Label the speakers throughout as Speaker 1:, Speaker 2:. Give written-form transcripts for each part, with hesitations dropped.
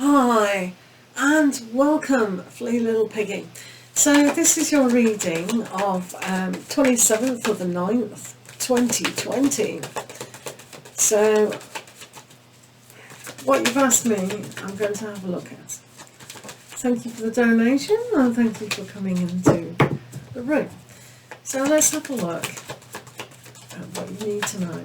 Speaker 1: Hi and welcome, Flea Little Piggy. So this is your reading of 27th of the 9th 2020. So what you've asked me, I'm going to have a look at. Thank you for the donation and thank you for coming into the room. So let's have a look at what you need to know.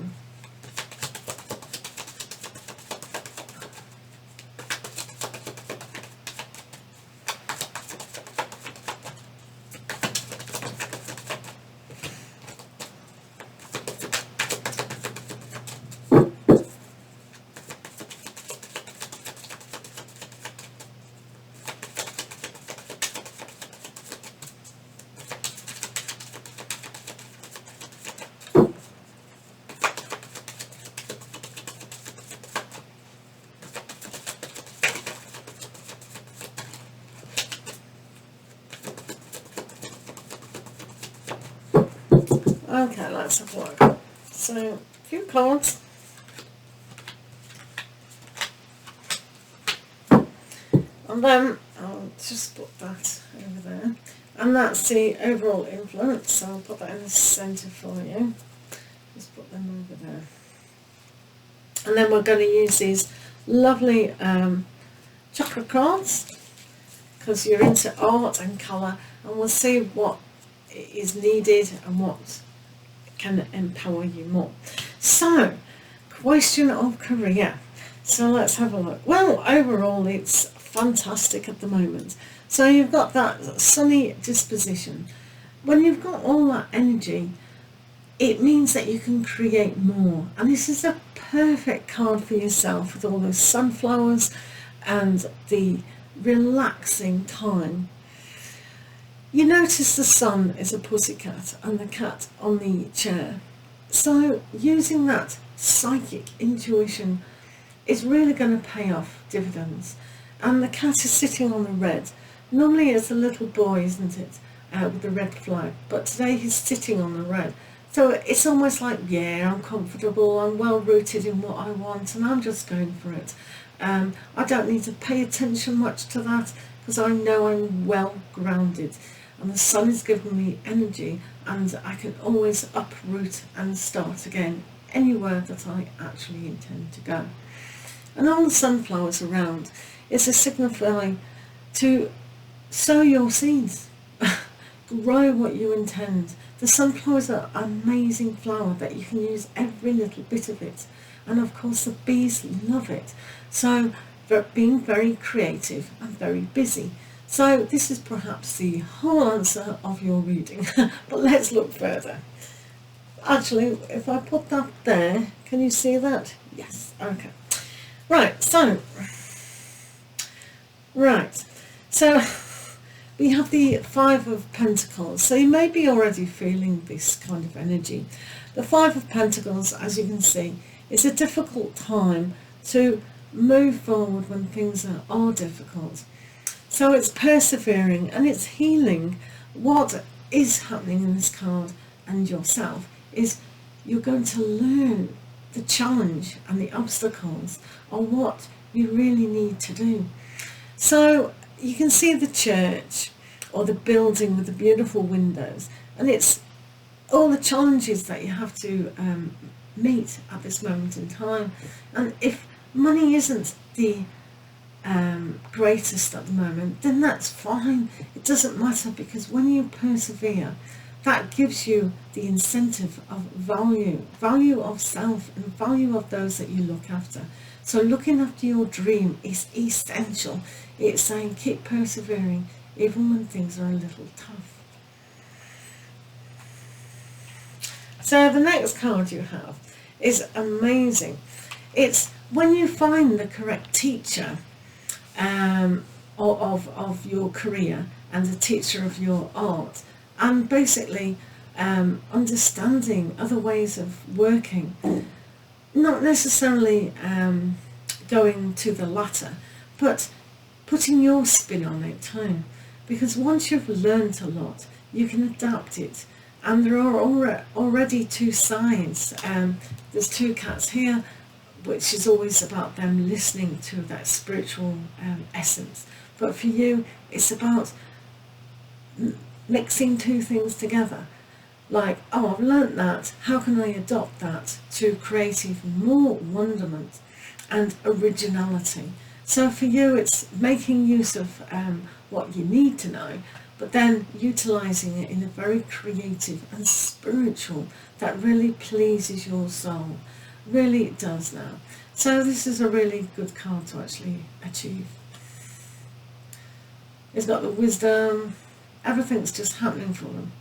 Speaker 1: Okay, let's have a look. So, a few cards. And then I'll just put that over there. And that's the overall influence. So I'll put that in the centre for you. Just put them over there. And then we're going to use these lovely chakra cards, because you're into art and colour, and we'll see what is needed and what can empower you more. So, question of career. So let's have a look. Well, overall it's fantastic at the moment. So you've got that sunny disposition. When you've got all that energy, it means that you can create more. And this is a perfect card for yourself with all those sunflowers and the relaxing time. You notice the sun is a pussycat and the cat on the chair. So using that psychic intuition is really going to pay off dividends. And the cat is sitting on the red. Normally it's a little boy, isn't it, with the red flag. But today he's sitting on the red. So it's almost like, yeah, I'm comfortable, I'm well rooted in what I want, and I'm just going for it. I don't need to pay attention much to that, because I know I'm well grounded. And the sun is giving me energy, and I can always uproot and start again anywhere that I actually intend to go. And all the sunflowers around is a signifying to sow your seeds, grow what you intend. The sunflowers are an amazing flower that you can use every little bit of it, and of course the bees love it. So being very creative and very busy. So this is perhaps the whole answer of your reading, but let's look further. Actually, if I put that there, can you see that? Yes, okay. Right, so we have the Five of Pentacles. So you may be already feeling this kind of energy. The Five of Pentacles, as you can see, is a difficult time to move forward when things are difficult. So it's persevering and it's healing. What is happening in this card and yourself is you're going to learn the challenge and the obstacles on what you really need to do. So you can see the church or the building with the beautiful windows, and it's all the challenges that you have to meet at this moment in time. And if money isn't the greatest at the moment, then that's fine. It doesn't matter, because when you persevere, that gives you the incentive of value of self and value of those that you look after. So looking after your dream is essential. It's saying keep persevering even when things are a little tough. So the next card you have is amazing. It's when you find the correct teacher of your career and the teacher of your art, and basically understanding other ways of working, not necessarily going to the latter, but putting your spin on it too, because once you've learned a lot you can adapt it. And there are already two sides. There's two cats here, which is always about them listening to that spiritual essence. But for you, it's about mixing two things together. Like, oh, I've learnt that, how can I adopt that to create even more wonderment and originality? So for you, it's making use of what you need to know, but then utilising it in a very creative and spiritual that really pleases your soul. Really it does now. So this is a really good card to actually achieve. It's got the wisdom, everything's just happening for them.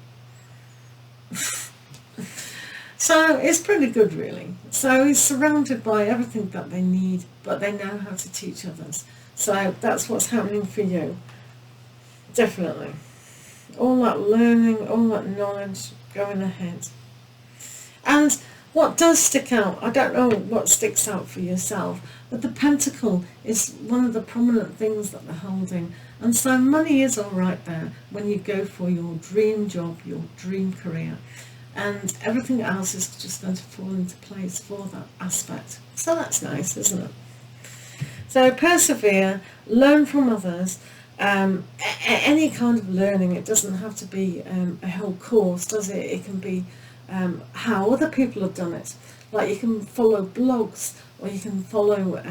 Speaker 1: So it's pretty good, really. So he's surrounded by everything that they need, but they know how to teach others. So that's what's happening for you. Definitely. All that learning, all that knowledge going ahead. And what does stick out, I don't know what sticks out for yourself, but the pentacle is one of the prominent things that they're holding. And so money is all right there when you go for your dream job, your dream career. And everything else is just going to fall into place for that aspect. So that's nice, isn't it? So persevere, learn from others. Any kind of learning, it doesn't have to be a whole course, does it? It can be how other people have done it. Like you can follow blogs, or you can follow,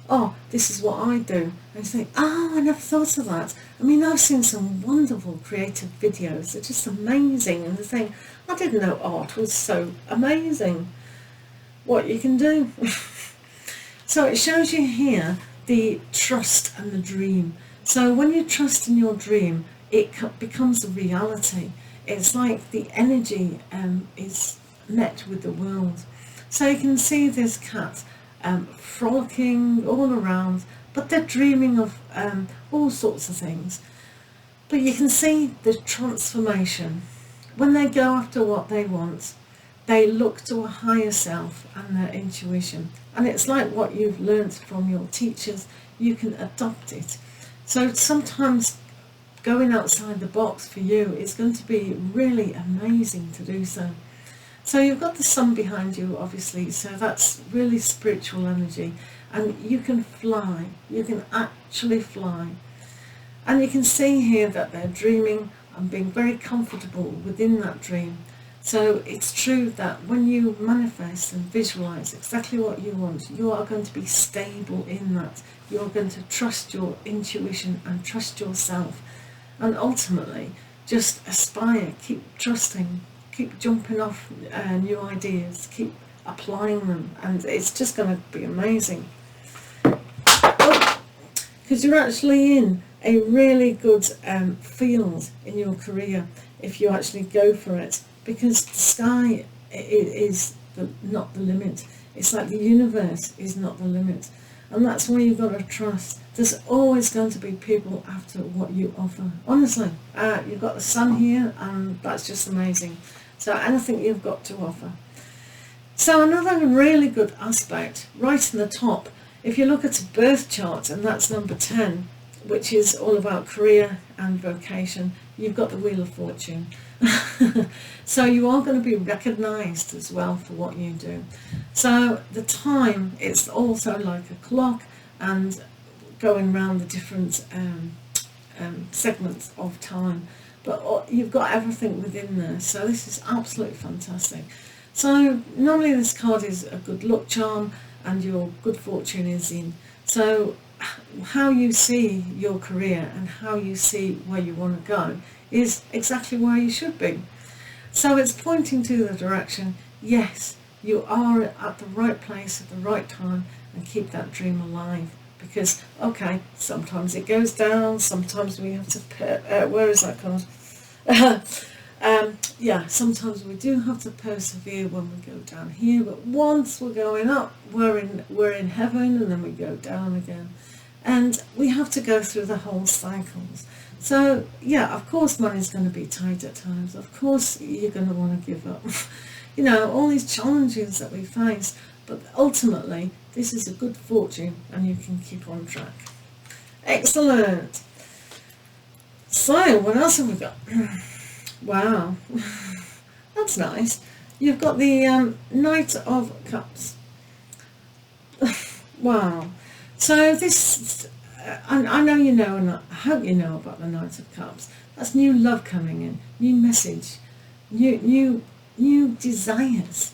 Speaker 1: oh, this is what I do. And you think, oh, I never thought of that. I mean, I've seen some wonderful creative videos. They're just amazing. And they think, I didn't know art was so amazing. What you can do. So it shows you here the trust and the dream. So when you trust in your dream, it becomes a reality. It's like the energy is met with the world. So you can see this cat frolicking all around, but they're dreaming of all sorts of things. But you can see the transformation. When they go after what they want, they look to a higher self and their intuition. And it's like what you've learnt from your teachers, you can adopt it. So sometimes going outside the box for you is going to be really amazing to do so. So you've got the sun behind you, obviously, so that's really spiritual energy. And you can fly, you can actually fly. And you can see here that they're dreaming and being very comfortable within that dream. So it's true that when you manifest and visualize exactly what you want, you are going to be stable in that. You're going to trust your intuition and trust yourself. And ultimately, just aspire, keep trusting, keep jumping off new ideas, keep applying them, and it's just going to be amazing. Because you're actually in a really good field in your career if you actually go for it, because the sky is not the limit. It's like the universe is not the limit, and that's why you've got to trust. There's always going to be people after what you offer. Honestly, you've got the sun here, and that's just amazing. So anything you've got to offer. So another really good aspect, right in the top, if you look at a birth chart, and that's number 10, which is all about career and vocation, you've got the Wheel of Fortune. So you are going to be recognised as well for what you do. So the time, it's also like a clock and going around the different segments of time. But you've got everything within there. So this is absolutely fantastic. So normally this card is a good luck charm and your good fortune is in. So how you see your career and how you see where you want to go is exactly where you should be. So it's pointing to the direction, yes, you are at the right place at the right time, and keep that dream alive. Because, okay, sometimes it goes down, sometimes we have to, where is that card? Yeah, sometimes we do have to persevere when we go down here, but once we're going up, we're in heaven, and then we go down again. And we have to go through the whole cycles. So, yeah, of course money's going to be tight at times. Of course you're going to want to give up. You know, all these challenges that we face. But ultimately, this is a good fortune and you can keep on track. Excellent. So, what else have we got? Wow. That's nice. You've got the Knight of Cups. Wow. So this, I know you know, and I hope you know about the Knight of Cups. That's new love coming in, new message, new desires.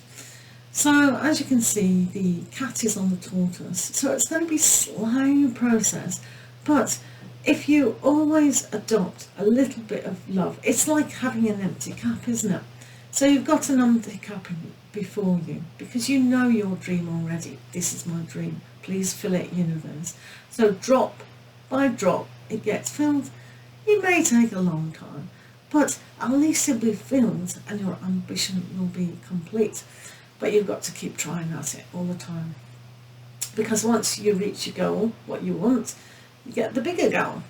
Speaker 1: So as you can see, the cat is on the tortoise. So it's going to be a slow process, but if you always adopt a little bit of love, it's like having an empty cup, isn't it? So you've got an empty cup before you, because you know your dream already. This is my dream. Please fill it, universe. So drop by drop, it gets filled. It may take a long time, but at least it'll be filled and your ambition will be complete. But you've got to keep trying at it all the time. Because once you reach your goal, what you want, you get the bigger goal.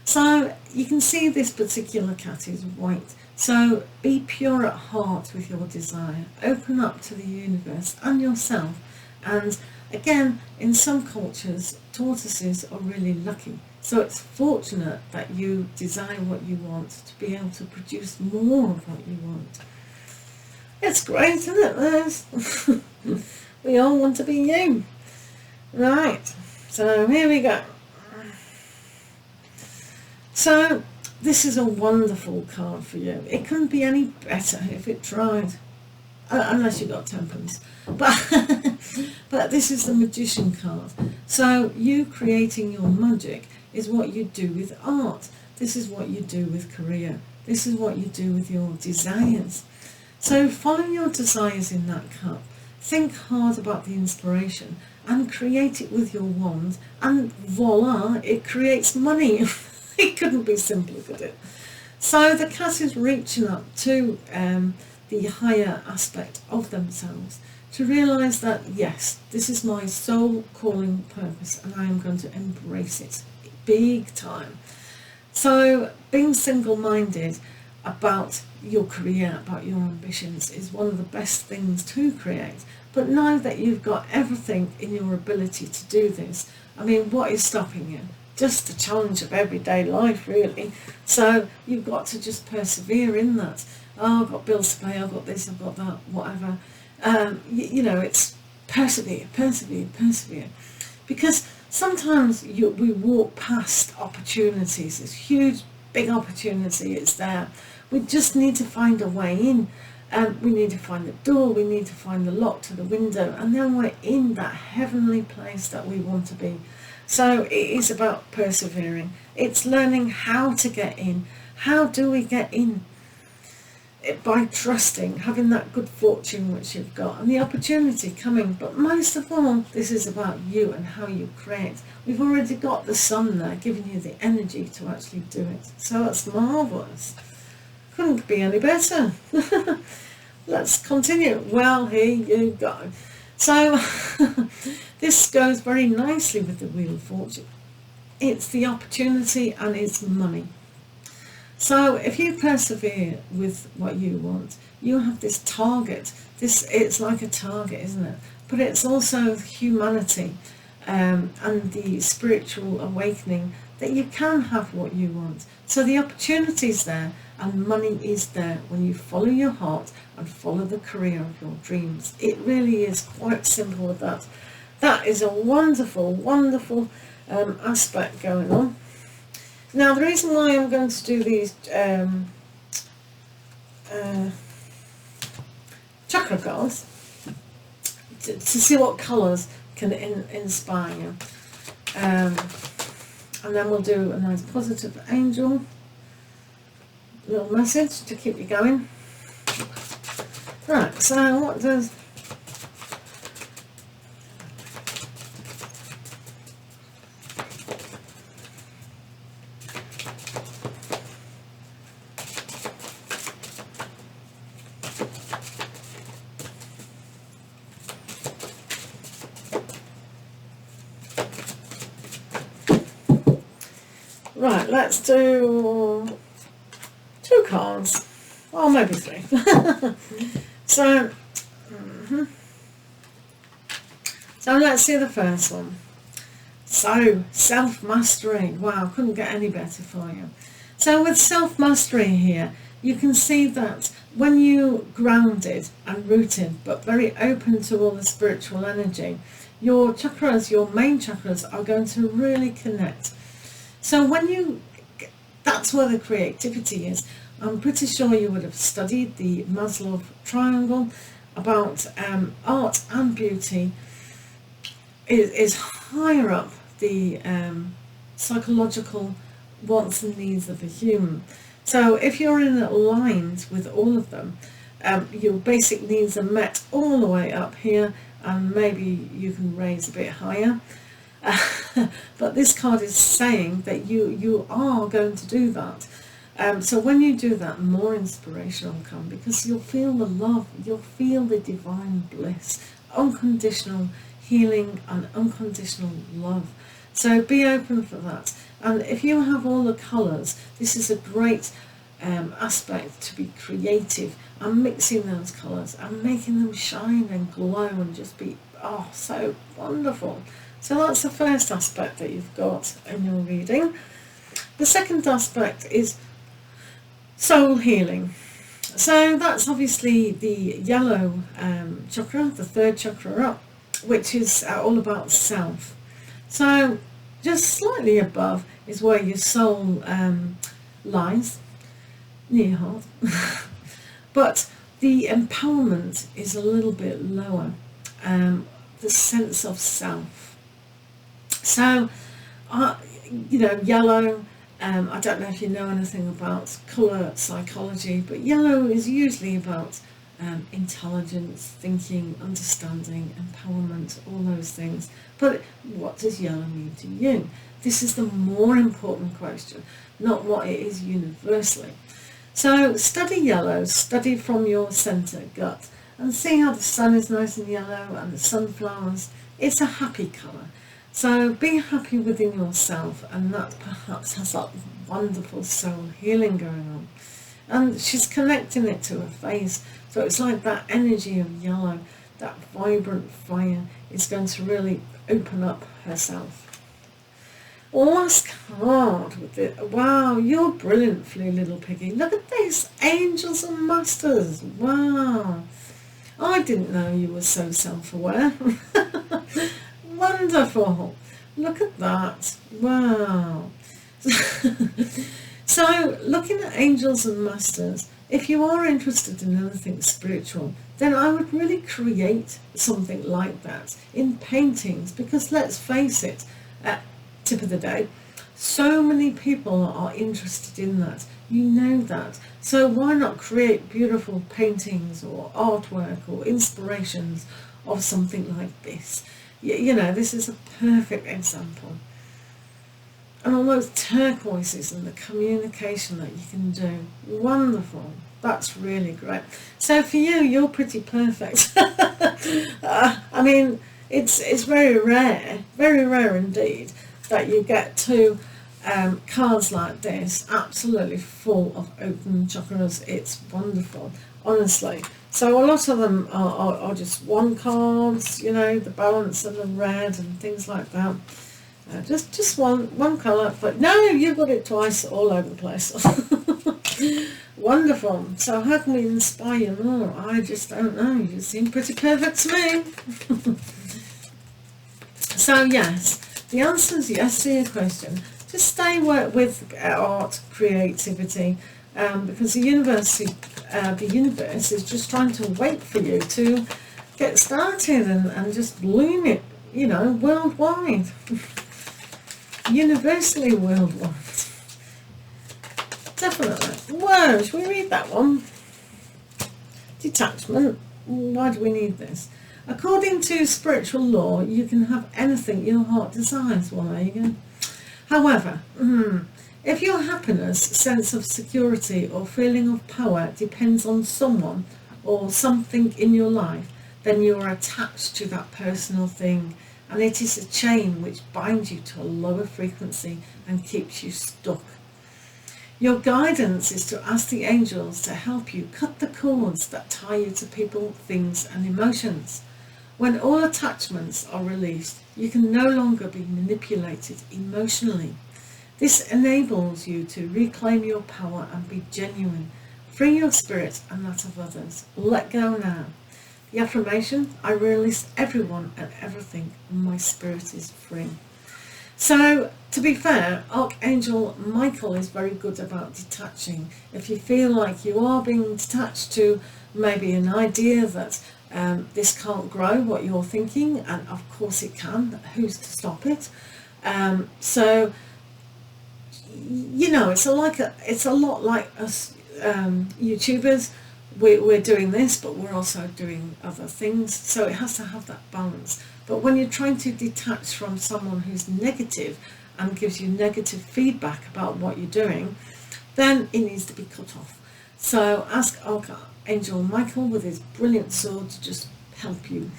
Speaker 1: So you can see this particular cat is white. So be pure at heart with your desire. Open up to the universe and yourself. And again, in some cultures, tortoises are really lucky. So it's fortunate that you desire what you want to be able to produce more of what you want. It's great, isn't it, Liz? We all want to be you. Right, so here we go. So this is a wonderful card for you. It couldn't be any better if it tried. Unless you got temperance. But this is the Magician card. So you creating your magic is what you do with art. This is what you do with career. This is what you do with your desires. So follow your desires in that cup. Think hard about the inspiration and create it with your wand, and voila, it creates money. It couldn't be simpler, could it? So the cat is reaching up to the higher aspect of themselves to realise that, yes, this is my soul calling purpose and I am going to embrace it big time. So being single-minded about your career, about your ambitions, is one of the best things to create. But now that you've got everything in your ability to do this, I mean, what is stopping you? Just the challenge of everyday life, really. So you've got to just persevere in that. Oh, I've got bills to pay, I've got this, I've got that, whatever. You know, it's persevere, persevere, persevere. Because sometimes we walk past opportunities. This huge, big opportunity is there. We just need to find a way in. We need to find the door, we need to find the lock to the window, and then we're in that heavenly place that we want to be. So it is about persevering. It's learning how to get in. How do we get in? By trusting, having that good fortune which you've got, and the opportunity coming. But most of all, this is about you and how you create. We've already got the sun there, giving you the energy to actually do it. So that's marvellous. Couldn't be any better. Let's continue. Well, here you go. So this goes very nicely with the Wheel of Fortune. It's the opportunity and it's money. So if you persevere with what you want, you have this target. It's like a target, isn't it? But it's also humanity and the spiritual awakening that you can have what you want. So the opportunity is there and money is there when you follow your heart and follow the career of your dreams. It really is quite simple with that. That is a wonderful, wonderful aspect going on. Now the reason why I'm going to do these chakra cards to see what colours can inspire you. And then we'll do a nice positive angel little message to keep you going. Right, so what does right, let's do 2 cards, or maybe 3. So let's see the first one. So self-mastery. Wow, couldn't get any better for you. So with self-mastery here, you can see that when you grounded and rooted, but very open to all the spiritual energy, your chakras, your main chakras, are going to really connect. So when you, that's where the creativity is. I'm pretty sure you would have studied the Maslow triangle about art and beauty is higher up the psychological wants and needs of a human. So if you're aligned with all of them, your basic needs are met all the way up here, and maybe you can raise a bit higher. But this card is saying that you are going to do that. So when you do that, more inspiration will come, because you'll feel the love, you'll feel the divine bliss, unconditional healing and unconditional love. So be open for that. And if you have all the colours, this is a great aspect to be creative and mixing those colours and making them shine and glow and just be, oh, so wonderful. So that's the first aspect that you've got in your reading. The second aspect is soul healing. So that's obviously the yellow chakra, the third chakra up, which is all about self. So just slightly above is where your soul lies, near your heart. But the empowerment is a little bit lower, the sense of self. So, you know, yellow, I don't know if you know anything about colour psychology, but yellow is usually about intelligence, thinking, understanding, empowerment, all those things. But what does yellow mean to you? This is the more important question, not what it is universally. So study yellow, study from your centre gut, and see how the sun is nice and yellow and the sunflowers. It's a happy colour. So be happy within yourself, and that perhaps has that wonderful soul healing going on. And she's connecting it to her face. So it's like that energy of yellow, that vibrant fire is going to really open up herself. Last card with it. Wow, you're brilliant, Flea Little Piggy. Look at this, Angels and Masters. Wow. I didn't know you were so self-aware. Wonderful. Look at that. Wow. So, looking at Angels and Masters, if you are interested in anything spiritual, then I would really create something like that in paintings, because let's face it, tip of the day, so many people are interested in that. You know that. So why not create beautiful paintings or artwork or inspirations of something like this? You know, this is a perfect example. And all those turquoises and the communication that you can do. Wonderful. That's really great. So for you, you're pretty perfect. I mean, it's very rare indeed, that you get two cards like this, absolutely full of open chakras. It's wonderful, honestly. So a lot of them are just one cards, you know, the balance and the red and things like that. Just one colour, but no, you've got it twice all over the place. Wonderful. So how can we inspire you more? I just don't know. You seem pretty perfect to me. So yes, the answer is yes to your question. Just stay with art, creativity, because the universe is just trying to wait for you to get started and just bloom it, you know, worldwide. Universally worldwide. Definitely. Whoa, should we read that one? Detachment. Why do we need this? According to spiritual law, you can have anything your heart desires. Well, there you go. However, if your happiness, sense of security or feeling of power depends on someone or something in your life, then you are attached to that personal thing, and it is a chain which binds you to a lower frequency and keeps you stuck. Your guidance is to ask the angels to help you cut the cords that tie you to people, things and emotions. When all attachments are released, you can no longer be manipulated emotionally. This enables you to reclaim your power and be genuine, Free your spirit and that of others. Let go now. The affirmation, I release everyone and everything, and my spirit is free. So, to be fair, Archangel Michael is very good about detaching. If you feel like you are being detached to maybe an idea that this can't grow what you're thinking, and of course it can, who's to stop it? So, you know, it's a lot like us YouTubers. We're doing this, but we're also doing other things, so it has to have that balance. But when you're trying to detach from someone who's negative and gives you negative feedback about what you're doing, then it needs to be cut off. So ask Archangel Michael with his brilliant sword to just help you,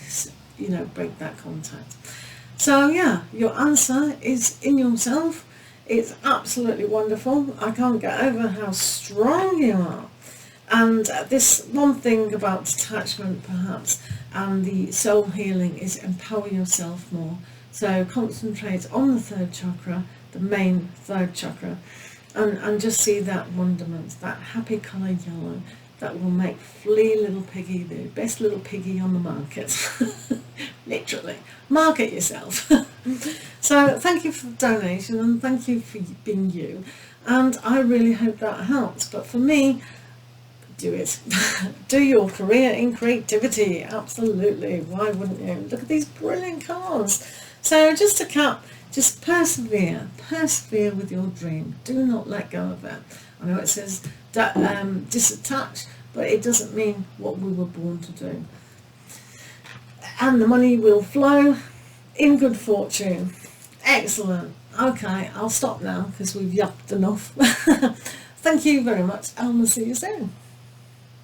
Speaker 1: you know, break that contact. So yeah, your answer is in yourself. It's absolutely wonderful. I can't get over how strong you are. And this one thing about detachment perhaps and the soul healing is empower yourself more. So concentrate on the third chakra, the main third chakra, and just see that wonderment, that happy colour yellow that will make Flea Little Piggy the best little piggy on the market. Literally, market yourself. So thank you for the donation and thank you for being you, and I really hope that helps. But for me, do it. Do your career in creativity, absolutely, why wouldn't you? Look at these brilliant cards. So just to cap, just persevere with your dream. Do not let go of it. I know it says disattach, but it doesn't mean what we were born to do. And the money will flow in good fortune. Excellent. Okay, I'll stop now because we've yapped enough. Thank you very much, and we'll see you soon.